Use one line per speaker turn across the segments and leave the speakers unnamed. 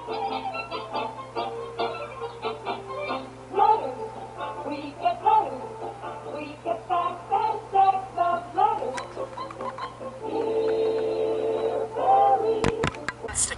To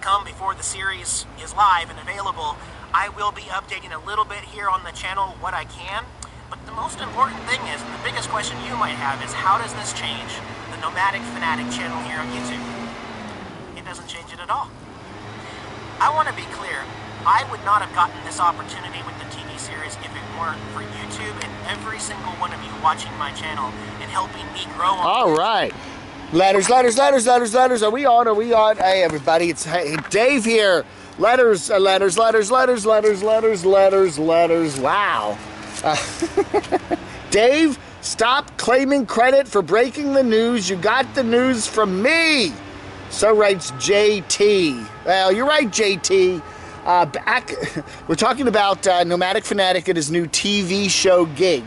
come before the series is live and available, I will be updating a little bit here on the channel what I can. But the most important thing is, and the biggest question you might have is, how does this change the Nomadic Fanatic channel here on YouTube? It doesn't change it at all. I want to be clear, I would not have gotten this opportunity with the TV series if it weren't for YouTube and every single one of you watching my channel and helping me grow on.
All right. Letters. Are we on? Hey, everybody. It's Dave here. Letters. Wow. Dave, stop claiming credit for breaking the news. You got the news from me. So writes JT. Well, you're right, JT. We're talking about Nomadic Fanatic and his new TV show gig.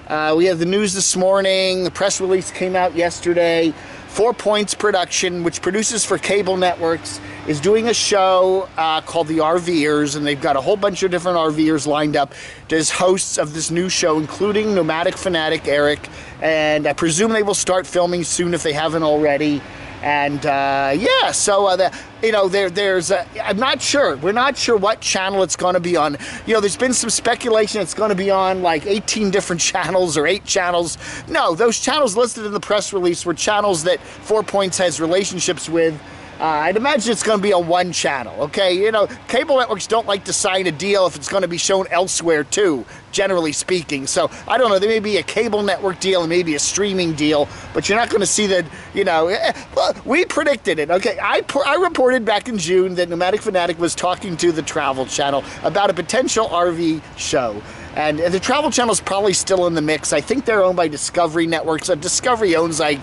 We have the news this morning. The press release came out yesterday. 4 Points Production, which produces for cable networks, is doing a show called The RVers, and they've got a whole bunch of different RVers lined up as hosts of this new show, including Nomadic Fanatic Eric, and I presume they will start filming soon if they haven't already. And yeah, so there's I'm not sure. We're not sure what channel it's going to be on. You know, there's been some speculation it's going to be on like 18 different channels or 8 channels. No, those channels listed in the press release were channels that 4 Points has relationships with. I'd imagine it's going to be on one channel, okay? You know, cable networks don't like to sign a deal if it's going to be shown elsewhere too, generally speaking. So, I don't know, there may be a cable network deal and maybe a streaming deal, but you're not going to see that, you know, we predicted it, okay? I reported back in June that Nomadic Fanatic was talking to the Travel Channel about a potential RV show. And the Travel Channel is probably still in the mix. I think they're owned by Discovery Networks. So Discovery owns like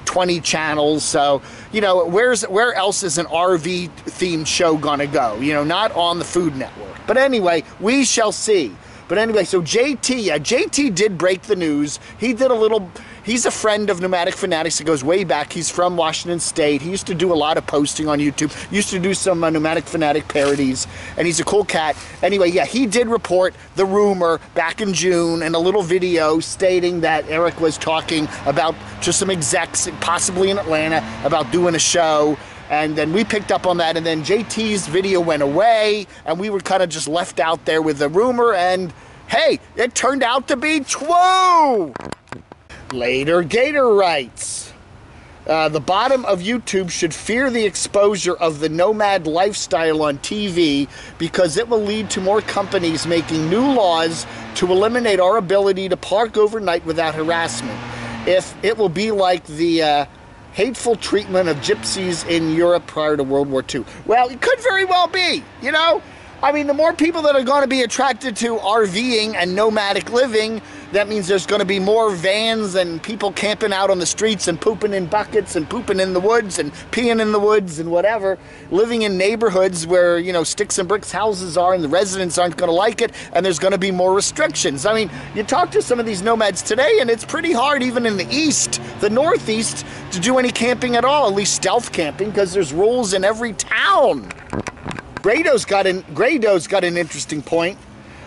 20 channels. So, you know, where else is an RV-themed show gonna go? You know, not on the Food Network. But anyway, we shall see. But anyway, so JT did break the news. He did a little... He's a friend of Nomadic Fanatics. It goes way back. He's from Washington State. He used to do a lot of posting on YouTube. Used to do some Nomadic Fanatic parodies, and he's a cool cat. Anyway, yeah, he did report the rumor back in June in a little video stating that Eric was talking about just some execs, possibly in Atlanta, about doing a show. And then we picked up on that, and then JT's video went away, and we were kind of just left out there with the rumor, and hey, it turned out to be true! Later Gator writes, the bottom of YouTube should fear the exposure of the nomad lifestyle on TV because it will lead to more companies making new laws to eliminate our ability to park overnight without harassment. If it will be like the hateful treatment of gypsies in Europe prior to World War II. Well, it could very well be, you know? I mean, the more people that are going to be attracted to RVing and nomadic living, that means there's going to be more vans and people camping out on the streets and pooping in buckets and pooping in the woods and peeing in the woods and whatever, living in neighborhoods where, you know, sticks and bricks houses are and the residents aren't going to like it, and there's going to be more restrictions. I mean, you talk to some of these nomads today and it's pretty hard even in the east, the northeast, to do any camping at all, at least stealth camping, because there's rules in every town. Grado's got an interesting point.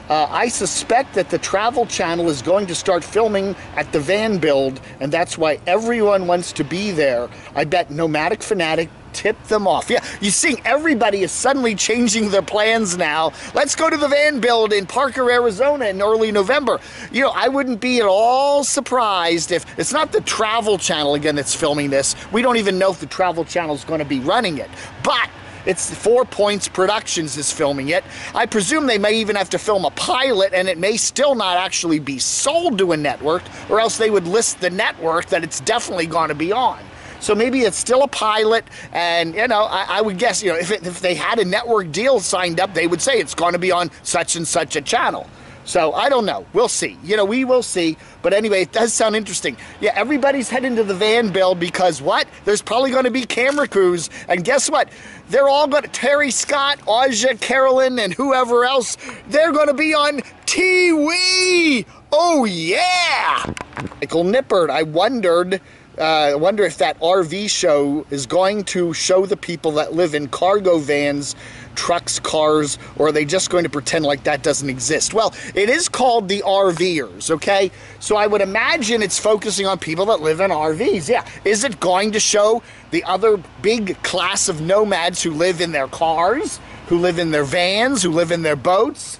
I suspect that the Travel Channel is going to start filming at the van build, and that's why everyone wants to be there. I bet Nomadic Fanatic tipped them off. Yeah, you see, everybody is suddenly changing their plans now. Let's go to the van build in Parker, Arizona in early November. You know, I wouldn't be at all surprised if it's not the Travel Channel again that's filming this. We don't even know if the Travel Channel is going to be running it, but it's 4 Points Productions is filming it. I presume they may even have to film a pilot, and it may still not actually be sold to a network, or else they would list the network that it's definitely going to be on. So maybe it's still a pilot, and, you know, I would guess, you know, if they had a network deal signed up, they would say it's going to be on such and such a channel. So, I don't know. We'll see. You know, we will see. But anyway, it does sound interesting. Yeah, everybody's heading to the van build because what? There's probably going to be camera crews. And guess what? They're all going to, Terry Scott, Aja, Carolyn, and whoever else, they're going to be on TV. Oh, yeah. Michael Nippert, I wonder if that RV show is going to show the people that live in cargo vans trucks, cars, or are they just going to pretend like that doesn't exist? Well, it is called the RVers, okay? So I would imagine it's focusing on people that live in RVs. Yeah. Is it going to show the other big class of nomads who live in their cars, who live in their vans, who live in their boats,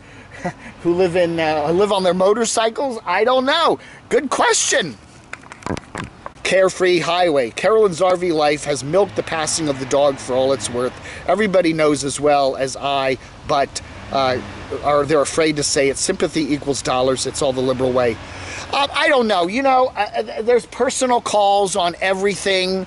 who live on their motorcycles? I don't know. Good question. Carefree Highway. Carolyn's RV life has milked the passing of the dog for all it's worth. Everybody knows as well as I, but they're afraid to say it. Sympathy equals dollars. It's all the liberal way. I don't know. You know, there's personal calls on everything.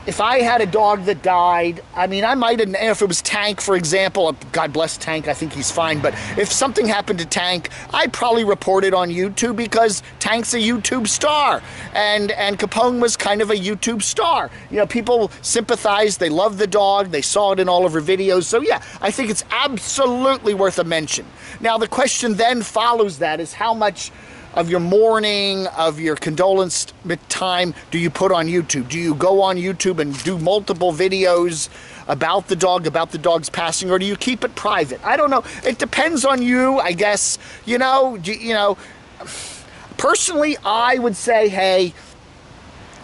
If I had a dog that died, I mean, I might have, if it was Tank, for example, God bless Tank, I think he's fine, but if something happened to Tank, I'd probably report it on YouTube because Tank's a YouTube star, and Capone was kind of a YouTube star. You know, people sympathize, they love the dog, they saw it in all of her videos, so yeah, I think it's absolutely worth a mention. Now, the question then follows that is how much of your mourning, of your condolence time do you put on YouTube? Do you go on YouTube and do multiple videos about the dog's passing, or do you keep it private? I don't know. It depends on you, I guess. You know, personally, I would say, hey,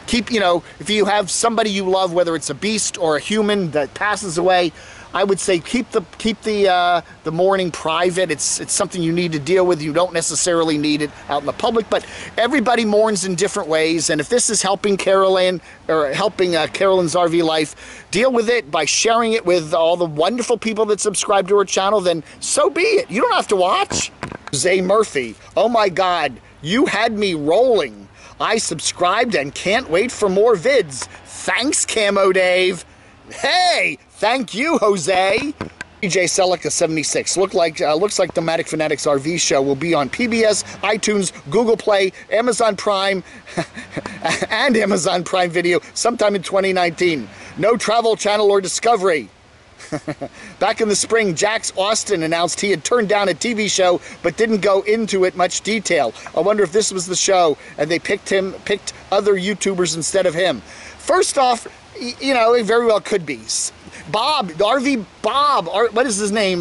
keep, you know, if you have somebody you love, whether it's a beast or a human that passes away, I would say keep the mourning private. It's something you need to deal with. You don't necessarily need it out in the public, but everybody mourns in different ways. And if this is helping Carolyn or helping Carolyn's RV life deal with it by sharing it with all the wonderful people that subscribe to her channel, then so be it. You don't have to watch. Zay Murphy, oh my God, you had me rolling. I subscribed and can't wait for more vids. Thanks, Camo Dave. Hey, thank you, Jose. DJ Celica 76. Looks like Nomadic Fanatic's RV show will be on PBS, iTunes, Google Play, Amazon Prime, and Amazon Prime Video sometime in 2019. No Travel Channel or Discovery. Back in the spring, Jax Austin announced he had turned down a TV show but didn't go into it much detail. I wonder if this was the show and they picked other YouTubers instead of him. First off, you know, it very well could be. Bob, what is his name?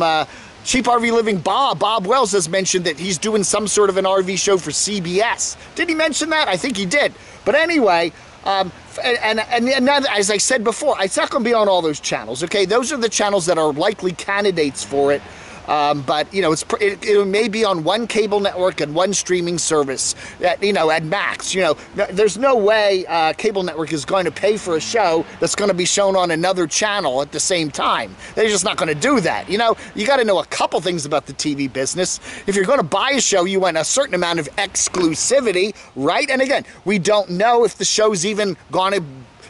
Cheap RV Living Bob Wells has mentioned that he's doing some sort of an RV show for CBS. Did he mention that? I think he did. But anyway, and as I said before, it's not going to be on all those channels, okay? Those are the channels that are likely candidates for it. But, you know, it may be on one cable network and one streaming service, you know, at max. You know, there's no way cable network is going to pay for a show that's going to be shown on another channel at the same time. They're just not going to do that. You know, you got to know a couple things about the TV business. If you're going to buy a show, you want a certain amount of exclusivity, right? And again, we don't know if the show's even going to...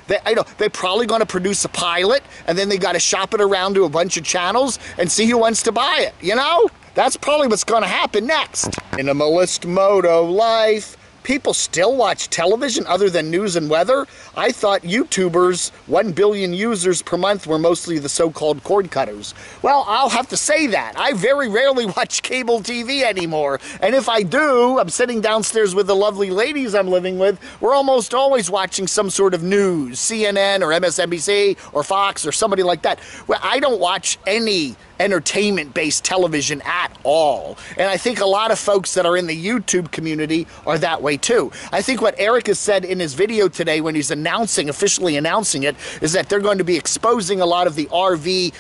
They're probably going to produce a pilot, and then they got to shop it around to a bunch of channels and see who wants to buy it, you know? That's probably what's going to happen next. Minimalist Moto Life. People still watch television other than news and weather? I thought YouTubers, 1 billion users per month, were mostly the so-called cord cutters. Well, I'll have to say that. I very rarely watch cable TV anymore. And if I do, I'm sitting downstairs with the lovely ladies I'm living with, we're almost always watching some sort of news, CNN or MSNBC or Fox or somebody like that. Well, I don't watch any entertainment-based television at all. And I think a lot of folks that are in the YouTube community are that way too. I think what Eric has said in his video today when he's officially announcing it, is that they're going to be exposing a lot of the RV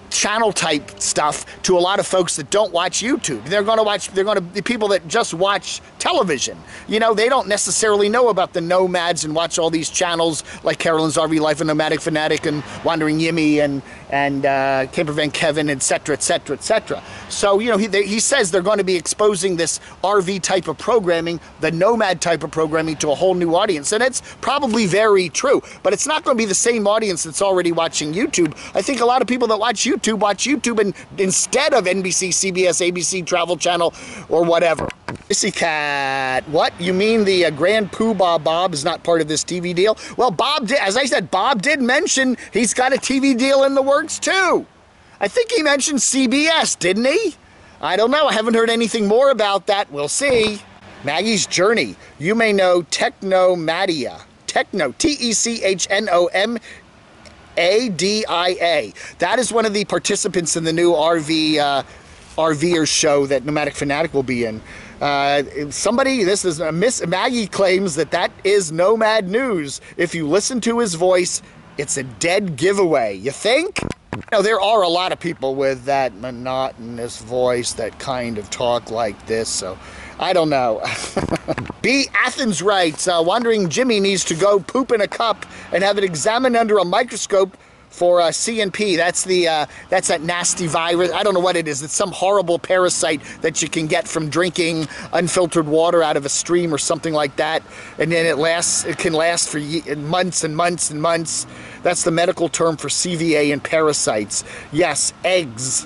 channel type stuff to a lot of folks that don't watch YouTube. They're going to be people that just watch television. You know, they don't necessarily know about the nomads and watch all these channels like Carolyn's RV Life and Nomadic Fanatic and Wandering Yimmy and Camper Van Kevin, etc., etc., etc. So, you know, he says they're going to be exposing this RV type of programming, the nomad type of programming, to a whole new audience. And it's probably very true, but it's not going to be the same audience that's already watching YouTube. I think a lot of people that watch YouTube and instead of NBC, CBS, ABC, Travel Channel, or whatever. Missy Cat, what? You mean the Grand Poobah Bob is not part of this TV deal? Well, Bob did, as I said, Bob did mention he's got a TV deal in the works too. I think he mentioned CBS, didn't he? I don't know. I haven't heard anything more about that. We'll see. Maggie's Journey. You may know Technomadia. Techno, Technomadia. ADIA. That is one of the participants in the new RVer show that Nomadic Fanatic will be in. Miss Maggie claims that is Nomad News. If you listen to his voice, it's a dead giveaway. You think? Now, there are a lot of people with that monotonous voice that kind of talk like this, so I don't know. B. Athens writes, wondering Jimmy needs to go poop in a cup and have it examined under a microscope for CNP. That's that nasty virus. I don't know what it is. It's some horrible parasite that you can get from drinking unfiltered water out of a stream or something like that. And then it can last for months and months and months. That's the medical term for CVA and parasites. Yes, eggs,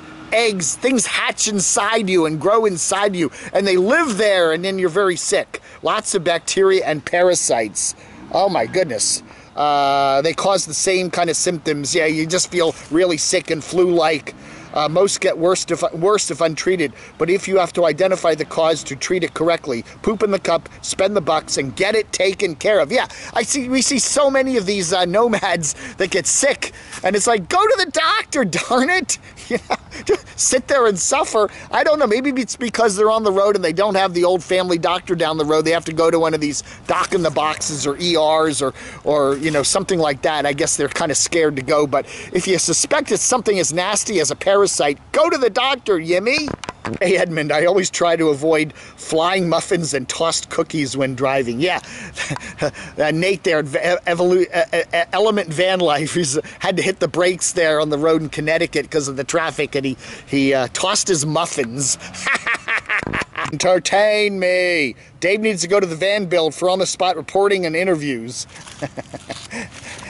things hatch inside you and grow inside you, and they live there, and then you're very sick. Lots of bacteria and parasites. Oh my goodness. They cause the same kind of symptoms. Yeah, you just feel really sick and flu-like. Most get worse if untreated. But if you have to identify the cause to treat it correctly, poop in the cup, spend the bucks, and get it taken care of. Yeah, we see so many of these nomads that get sick, and it's like, go to the doctor, darn it. You know, just sit there and suffer. I don't know. Maybe it's because they're on the road and they don't have the old family doctor down the road. They have to go to one of these doc in the boxes or ERs or you know, something like that. I guess they're kind of scared to go. But if you suspect it's something as nasty as a parasite, go to the doctor, Yimmy. Hey, Edmund, I always try to avoid flying muffins and tossed cookies when driving. Yeah, Nate there, Element Van Life, he's had to hit the brakes there on the road in Connecticut because of the traffic, and he tossed his muffins. Entertain me. Dave needs to go to the van build for on-the-spot reporting and interviews.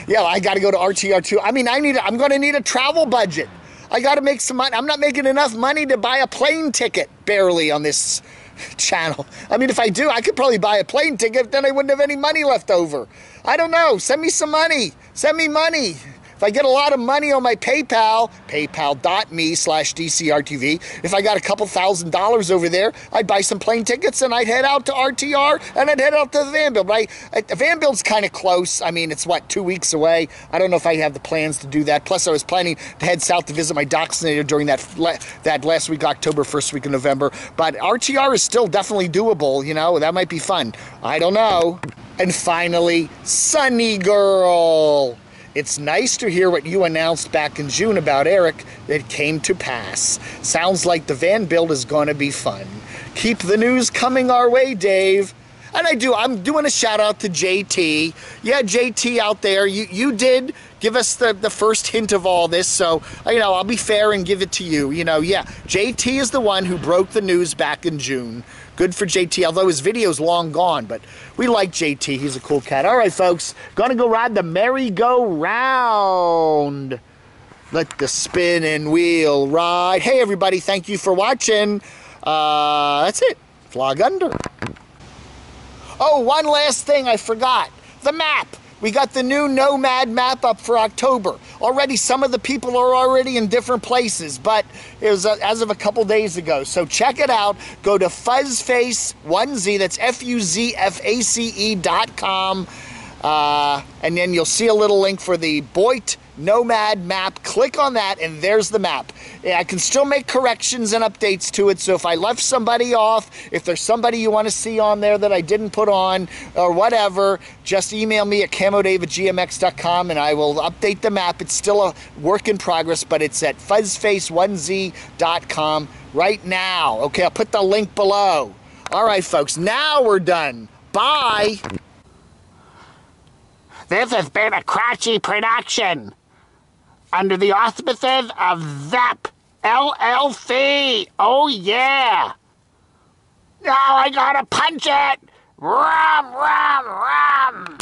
Yeah, I got to go to RTR too. I mean, I'm going to need a travel budget. I got to make some money. I'm not making enough money to buy a plane ticket, barely, on this channel. I mean, if I do, I could probably buy a plane ticket, then I wouldn't have any money left over. I don't know. Send me some money. Send me money. If I get a lot of money on my PayPal, paypal.me/DCRTV, if I got a couple $1,000s over there, I'd buy some plane tickets and I'd head out to RTR and I'd head out to the van build. But the van build's kind of close. I mean, it's what, 2 weeks away? I don't know if I have the plans to do that. Plus, I was planning to head south to visit my dachshund during that last week, October, first week of November. But RTR is still definitely doable, you know, that might be fun. I don't know. And finally, Sunny Girl. It's nice to hear what you announced back in June about Eric. It came to pass. Sounds like the van build is going to be fun. Keep the news coming our way, Dave. And I'm doing a shout out to JT. Yeah, JT out there, you did give us the first hint of all this, so, you know, I'll be fair and give it to you. You know, yeah, JT is the one who broke the news back in June. Good for JT, although his video's long gone, but we like JT. He's a cool cat. All right, folks, gonna go ride the merry-go-round. Let the spinning wheel ride. Hey, everybody, thank you for watching. That's it. Vlog under. Oh, one last thing I forgot. The map. We got the new Nomad map up for October. Already, some of the people are already in different places, but it was as of a couple days ago. So check it out. Go to fuzzface1z, that's FUZFACE.com, and then you'll see a little link for the Boit Nomad map. Click on that, and there's the map. I can still make corrections and updates to it, so if I left somebody off, if there's somebody you want to see on there that I didn't put on, or whatever, just email me at camodave@gmx.com, and I will update the map. It's still a work in progress, but it's at fuzzface1z.com right now. Okay, I'll put the link below. All right, folks, now we're done. Bye. This has been a Cratchy production under the auspices of ZAP LLC. Oh, yeah. Now I gotta punch it. Rum, rum, rum.